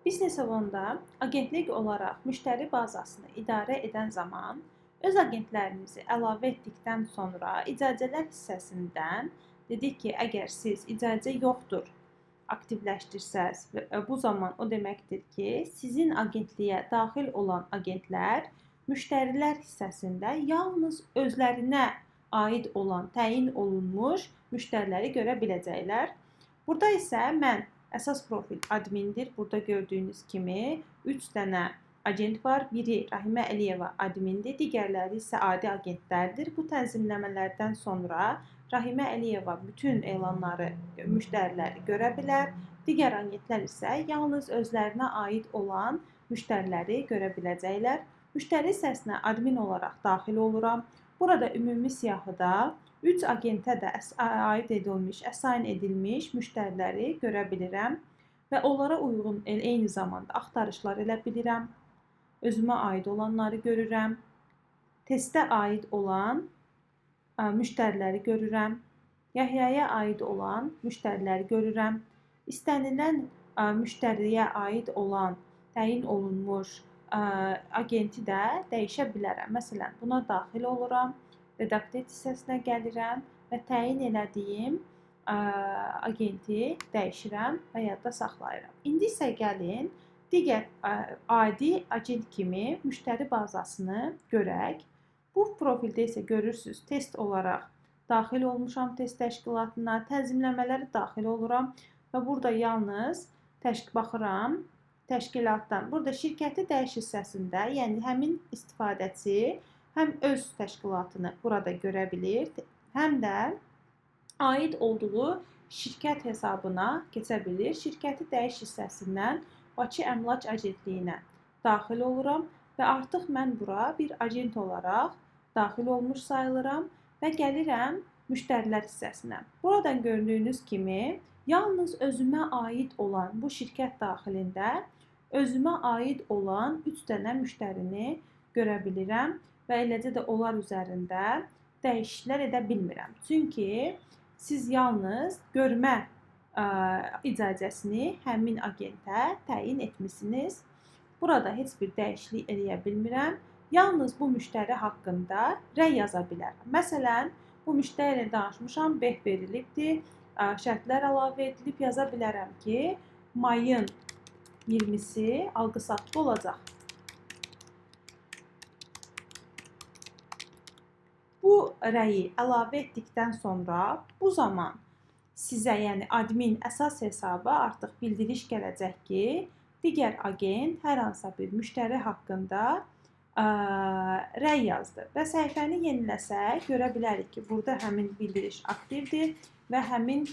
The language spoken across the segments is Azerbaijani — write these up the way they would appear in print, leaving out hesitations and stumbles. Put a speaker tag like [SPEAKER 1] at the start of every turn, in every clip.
[SPEAKER 1] Biznes Avonda agentlik olaraq müştəri bazasını idarə edən zaman öz agentlərimizi əlavə etdikdən sonra icazələr hissəsindən dedik ki, əgər siz icazə yoxdur aktivləşdirsəz, bu zaman o deməkdir ki, sizin agentliyə daxil olan agentlər müştərilər hissəsində yalnız özlərinə aid olan təyin olunmuş müştəriləri görə biləcəklər. Burada isə mən əsas profil admindir. Burada gördüyünüz kimi 3 dənə agent var. Biri Rahimə Əliyeva admindir, digərləri isə adi agentlərdir. Bu tənzimləmələrdən sonra Rahimə Əliyeva bütün elanları, müştəriləri görə bilər. Digər agentlər isə yalnız özlərinə aid olan müştəriləri görə biləcəklər. Müştəri hissəsinə admin olaraq daxil oluram. Burada ümumi siyahıda 3 agentə də aid edilmiş, əsayn edilmiş müştəriləri görə bilirəm və onlara uyğun eyni zamanda axtarışlar elə bilirəm. Özümə aid olanları görürəm. Testə aid olan müştəriləri görürəm. Yahyaya aid olan müştəriləri görürəm. İstənilən müştəriyə aid olan təyin olunmuş agenti də dəyişə bilərəm. Məsələn, buna daxil oluram. Redaktör hissəsinə gəlirəm və təyin elədiyim agenti dəyişirəm və yadda saxlayıram. İndi isə gəlin digər adi agent kimi müştəri bazasını görək. Bu profildə isə görürsünüz, test olaraq daxil olmuşam test təşkilatına, tənzimləmələri daxil oluram və burada yalnız baxıram təşkilatdan. Burada şirkəti dəyiş hissəsində, yəni həmin istifadəçi həm öz təşkilatını burada görə bilir, həm də aid olduğu şirkət hesabına keçə bilir. Şirkəti dəyiş hissəsindən Bakı Əmlak Agentliyinə daxil oluram və artıq mən bura bir agent olaraq daxil olmuş sayılıram və gəlirəm müştərilər hissəsinə. Buradan gördüyünüz kimi yalnız özümə aid olan bu şirkət daxilində özümə aid olan 3 dənə müştərini görə bilirəm və eləcə də onlar üzərində dəyişikliklər edə bilmirəm. Çünki siz yalnız görmə icazəsini həmin agentə təyin etmisiniz. Burada heç bir dəyişiklik edə bilmirəm. Yalnız bu müştəri haqqında rəy yaza bilərəm. Məsələn, bu müştəri ilə danışmışam, beh verilibdir, şərtlər əlavə edilib, yaza bilərəm ki, mayın 20-si alqı-satqı olacaq. Bu rəyi əlavə etdikdən sonra bu zaman sizə, yəni admin əsas hesaba artıq bildiriş gələcək ki, digər agent hər hansısa bir müştəri haqqında rəy yazdı və səhifəni yeniləsək görə bilərik ki, burada həmin bildiriş aktivdir və həmin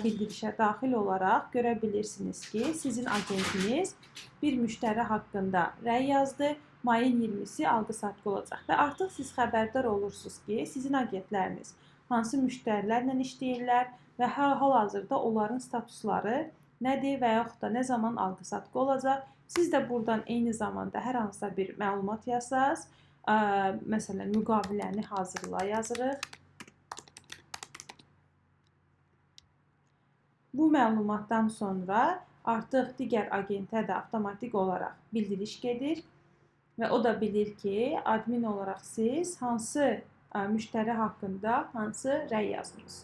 [SPEAKER 1] bildirişə daxil olaraq görə bilirsiniz ki, sizin agentiniz bir müştəri haqqında rəy yazdı, mayın 20-si alqı-satqı olacaq və artıq siz xəbərdar olursunuz ki, sizin agentləriniz hansı müştərilərlə işləyirlər və hal-hazırda onların statusları nədir və yaxud da nə zaman alqı-satqı olacaq. Siz də buradan eyni zamanda hər hansısa bir məlumat yazsaz, məsələn, müqaviləni hazırla yazırıq. Bu məlumatdan sonra artıq digər agentə də avtomatik olaraq bildiriş gedir və o da bilir ki, admin olaraq siz hansı müştəri haqqında hansı rəy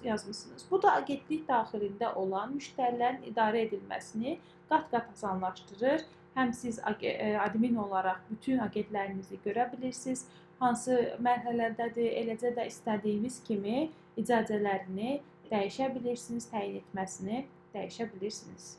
[SPEAKER 1] yazmısınız. Bu da agentlik daxilində olan müştərilərin idarə edilməsini qat-qat asanlaşdırır. Həm siz admin olaraq bütün agentlərinizi görə bilirsiniz, hansı mərhələdədir, eləcə də istədiyiniz kimi icazələrini dəyişə bilirsiniz, təyin etməsini dəyişə bilirsiniz.